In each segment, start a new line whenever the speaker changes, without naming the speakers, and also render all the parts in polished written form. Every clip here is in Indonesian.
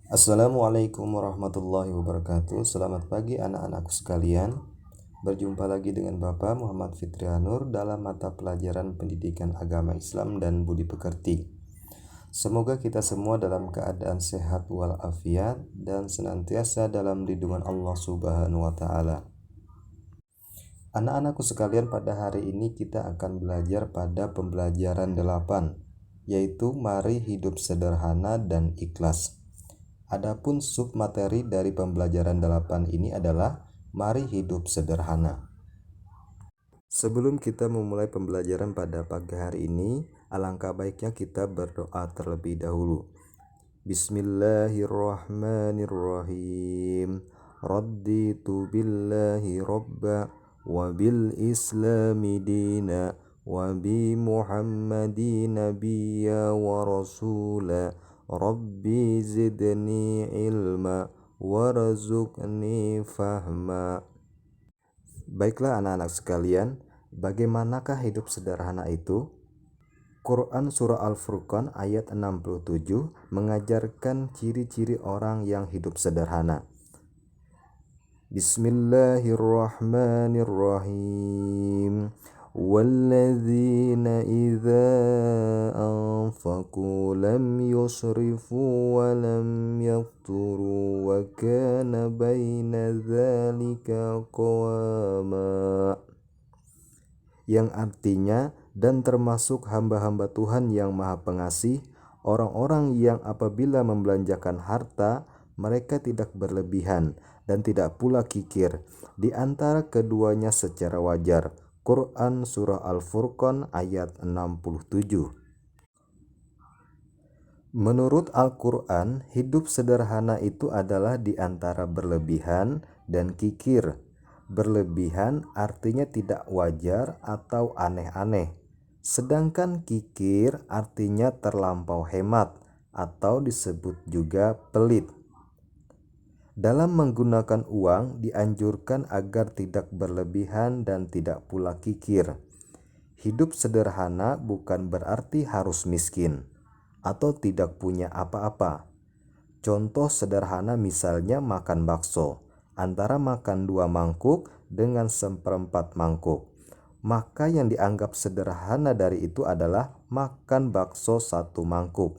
Assalamualaikum warahmatullahi wabarakatuh. Selamat pagi anak-anakku sekalian. Berjumpa lagi dengan Bapak Muhammad Fitrianur dalam mata pelajaran Pendidikan Agama Islam dan Budi Pekerti. Semoga kita semua dalam keadaan sehat walafiat dan senantiasa dalam lindungan Allah Subhanahu wa taala. Anak-anakku sekalian, pada hari ini kita akan belajar pada pembelajaran 8, yaitu mari hidup sederhana dan ikhlas. Adapun submateri dari pembelajaran 8 ini adalah mari hidup sederhana. Sebelum kita memulai pembelajaran pada pagi hari ini, alangkah baiknya kita berdoa terlebih dahulu. Bismillahirrahmanirrahim. Raditu billahi robba wa bil islami dina wa bi muhammadin nabiyya wa rasula. Rabbi zidni ilma warzuqni fahma. Baiklah anak-anak sekalian, bagaimanakah hidup sederhana itu? Quran Surah Al-Furqan ayat 67 mengajarkan ciri-ciri orang yang hidup sederhana. Bismillahirrahmanirrahim. وَالَّذِينَ إِذَا أَنفَقُوا لَمْ يُسْرِفُوا وَلَمْ يَقْتُرُوا وَكَانَ بَيْنَ ذَلِكَ قَوَامًا, yang artinya, dan termasuk hamba-hamba Tuhan yang Maha Pengasih, orang-orang yang apabila membelanjakan harta, mereka tidak berlebihan dan tidak pula kikir, di antara keduanya secara wajar. Quran Surah Al-Furqan ayat 67. Menurut Al-Quran, hidup sederhana itu adalah di antara berlebihan dan kikir. Berlebihan artinya tidak wajar atau aneh-aneh. Sedangkan kikir artinya terlampau hemat atau disebut juga pelit. Dalam menggunakan uang dianjurkan agar tidak berlebihan dan tidak pula kikir. Hidup sederhana bukan berarti harus miskin atau tidak punya apa-apa. Contoh sederhana misalnya makan bakso, antara makan 2 mangkuk dengan 1/4 mangkuk. Maka yang dianggap sederhana dari itu adalah makan bakso 1 mangkuk.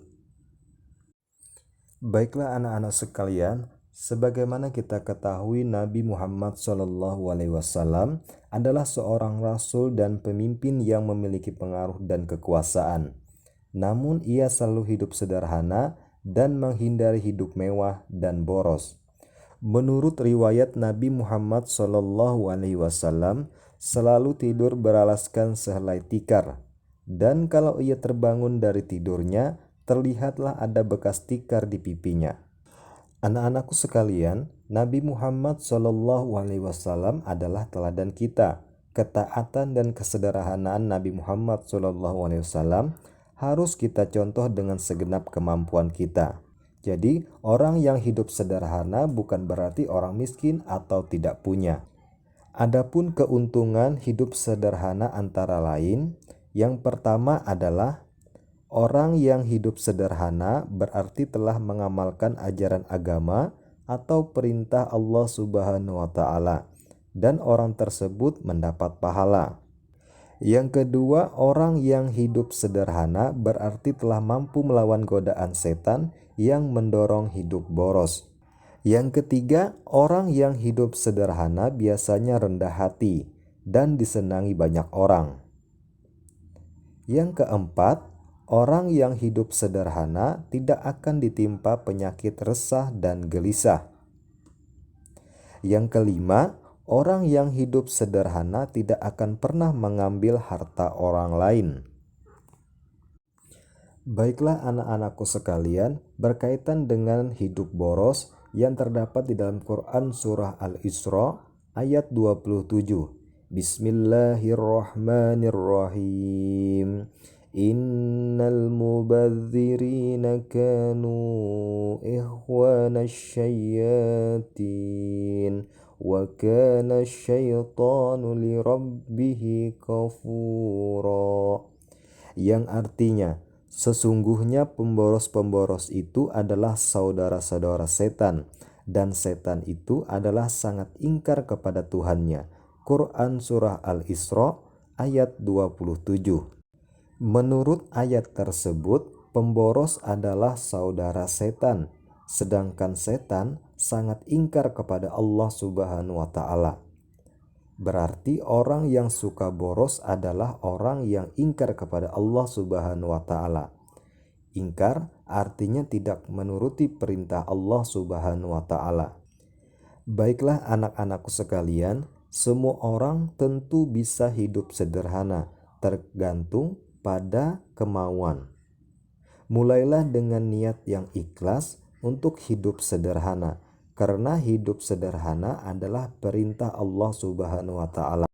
Baiklah anak-anak sekalian, sebagaimana kita ketahui Nabi Muhammad SAW adalah seorang rasul dan pemimpin yang memiliki pengaruh dan kekuasaan. Namun ia selalu hidup sederhana dan menghindari hidup mewah dan boros. Menurut riwayat, Nabi Muhammad SAW selalu tidur beralaskan sehelai tikar, dan kalau ia terbangun dari tidurnya, terlihatlah ada bekas tikar di pipinya. Anak-anakku sekalian, Nabi Muhammad SAW adalah teladan kita. Ketaatan dan kesederhanaan Nabi Muhammad SAW harus kita contoh dengan segenap kemampuan kita. Jadi, orang yang hidup sederhana bukan berarti orang miskin atau tidak punya. Adapun keuntungan hidup sederhana antara lain, yang pertama adalah orang yang hidup sederhana berarti telah mengamalkan ajaran agama atau perintah Allah Subhanahu wa taala, dan orang tersebut mendapat pahala. Yang kedua, orang yang hidup sederhana berarti telah mampu melawan godaan setan yang mendorong hidup boros. Yang ketiga, orang yang hidup sederhana biasanya rendah hati dan disenangi banyak orang. Yang keempat, orang yang hidup sederhana tidak akan ditimpa penyakit resah dan gelisah. Yang kelima, orang yang hidup sederhana tidak akan pernah mengambil harta orang lain. Baiklah anak-anakku sekalian, berkaitan dengan hidup boros yang terdapat di dalam Quran Surah Al-Isra ayat 27. Bismillahirrahmanirrahim. Innal mubadzirina kanu ikhwanasyayatin wa kana syaitanu lirabbihi kafura, yang artinya, Sesungguhnya pemboros-pemboros itu adalah saudara-saudara setan, dan setan itu adalah sangat ingkar kepada Tuhannya. Quran Surah Al-Isra ayat 27. Menurut ayat tersebut, pemboros adalah saudara setan, sedangkan setan sangat ingkar kepada Allah Subhanahu wa Ta'ala. Berarti orang yang suka boros adalah orang yang ingkar kepada Allah Subhanahu wa Ta'ala. Ingkar artinya tidak menuruti perintah Allah Subhanahu wa Ta'ala. Baiklah anak-anakku sekalian, semua orang tentu bisa hidup sederhana, tergantung pada kemauan. Mulailah dengan niat yang ikhlas untuk hidup sederhana, karena hidup sederhana adalah perintah Allah Subhanahu wa Ta'ala.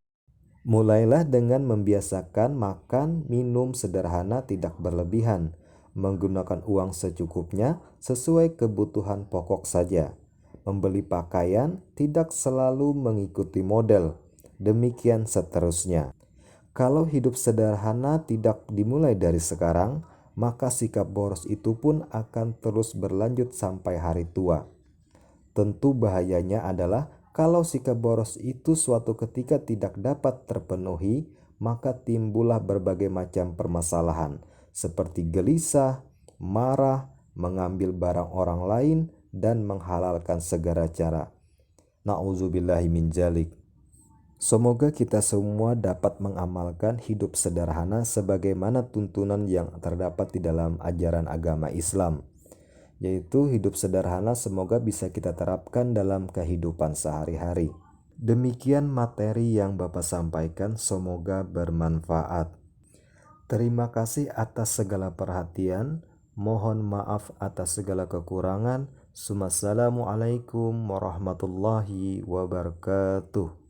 Mulailah dengan membiasakan makan minum sederhana tidak berlebihan, menggunakan uang secukupnya sesuai kebutuhan pokok saja. Membeli pakaian tidak selalu mengikuti model, demikian seterusnya. Kalau hidup sederhana tidak dimulai dari sekarang, maka sikap boros itu pun akan terus berlanjut sampai hari tua. Tentu bahayanya adalah kalau sikap boros itu suatu ketika tidak dapat terpenuhi, maka timbullah berbagai macam permasalahan seperti gelisah, marah, mengambil barang orang lain, dan menghalalkan segala cara. Na'udzubillahi min dzalik. Semoga kita semua dapat mengamalkan hidup sederhana sebagaimana tuntunan yang terdapat di dalam ajaran agama Islam, yaitu hidup sederhana semoga bisa kita terapkan dalam kehidupan sehari-hari. Demikian materi yang Bapak sampaikan, semoga bermanfaat. Terima kasih atas segala perhatian, mohon maaf atas segala kekurangan. Wassalamualaikum warahmatullahi wabarakatuh.